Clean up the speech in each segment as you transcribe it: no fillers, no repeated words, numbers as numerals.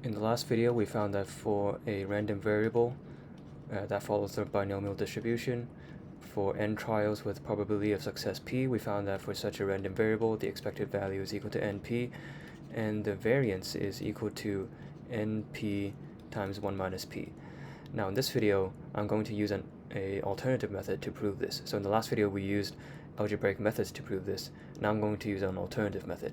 In the last video, we found that for a random variable that follows the binomial distribution, for n trials with probability of success p, we found that for such a random variable, the expected value is equal to np, and the variance is equal to np times 1 minus p. Now in this video, I'm going to use an alternative method to prove this. So in the last video, we used algebraic methods to prove this. Now I'm going to use an alternative method.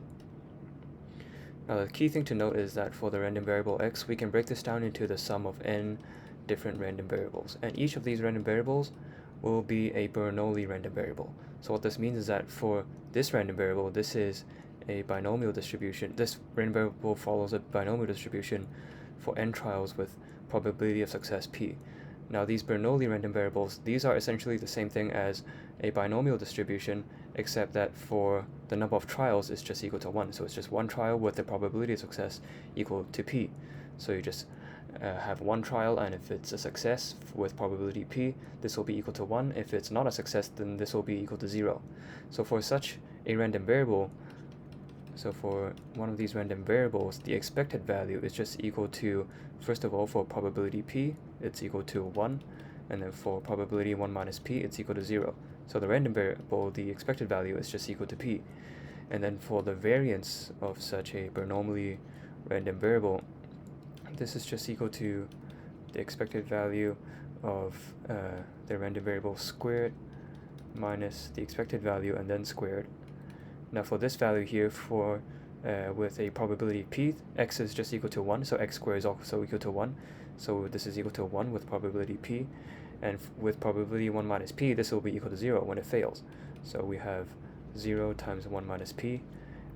Now the key thing to note is that for the random variable x, we can break this down into the sum of n different random variables, and each of these random variables will be a Bernoulli random variable. So what this means is that for this random variable, this is a binomial distribution. This random variable follows a binomial distribution for n trials with probability of success p. Now these Bernoulli random variables, these are essentially the same thing as a binomial distribution, except that for the number of trials is just equal to 1. So it's just one trial with the probability of success equal to p. So you just have one trial, and if it's a success with probability p, this will be equal to 1. If it's not a success, then this will be equal to 0. So for such a random variable, so for one of these random variables, the expected value is just equal to, first of all, for probability p, it's equal to 1, and then for probability 1 minus p, it's equal to 0. So the random variable, the expected value is just equal to p. And then for the variance of such a Bernoulli random variable, this is just equal to the expected value of the random variable squared minus the expected value and then squared. Now for this value here, for with a probability p, x is just equal to 1, so x squared is also equal to 1. So this is equal to 1 with probability p, and with probability 1 minus p, this will be equal to 0 when it fails. So we have 0 times 1 minus p.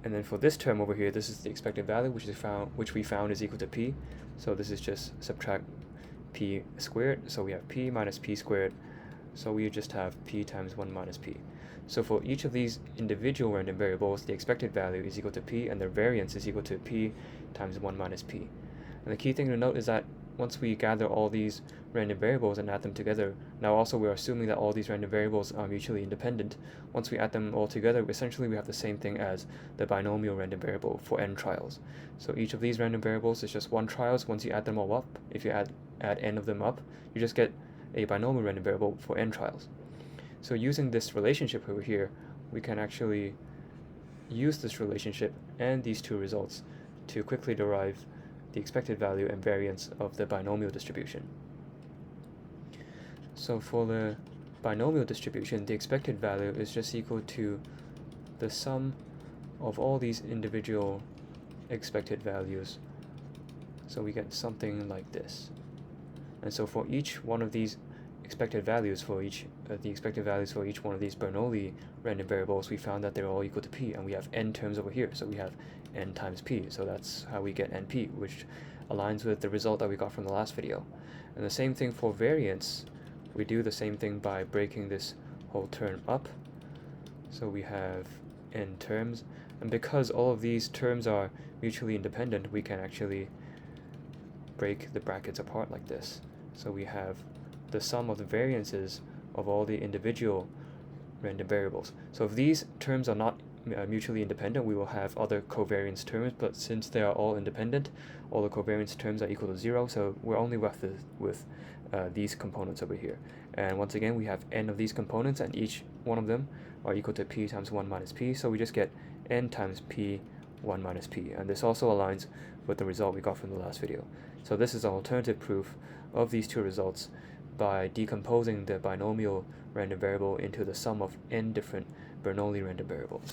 And then for this term over here, this is the expected value, which we found is equal to p. So this is just subtract p squared. So we have p minus p squared. So we just have p times 1 minus p. So for each of these individual random variables, the expected value is equal to p, and their variance is equal to p times 1 minus p. And the key thing to note is that once we gather all these random variables and add them together, now also we're assuming that all these random variables are mutually independent. Once we add them all together, essentially we have the same thing as the binomial random variable for n trials. So each of these random variables is just one trials. Once you add them all up, if you add n of them up, you just get a binomial random variable for n trials. So using this relationship over here, we can actually use this relationship and these two results to quickly derive the expected value and variance of the binomial distribution. So for the binomial distribution, the expected value is just equal to the sum of all these individual expected values. So we get something like this. And so for each one of these expected values for each one of these Bernoulli random variables, we found that they're all equal to p, and we have n terms over here, so we have n times p. So that's how we get np, which aligns with the result that we got from the last video. And the same thing for variance, we do the same thing by breaking this whole term up. So we have n terms, and because all of these terms are mutually independent, we can actually break the brackets apart like this. So we have the sum of the variances of all the individual random variables. So if these terms are not mutually independent, we will have other covariance terms, but since they are all independent, all the covariance terms are equal to 0, so we're only left with these components over here. And once again, we have n of these components, and each one of them are equal to p times 1 minus p, so we just get n times p 1 minus p, and this also aligns with the result we got from the last video. So this is an alternative proof of these two results by decomposing the binomial random variable into the sum of n different Bernoulli random variables.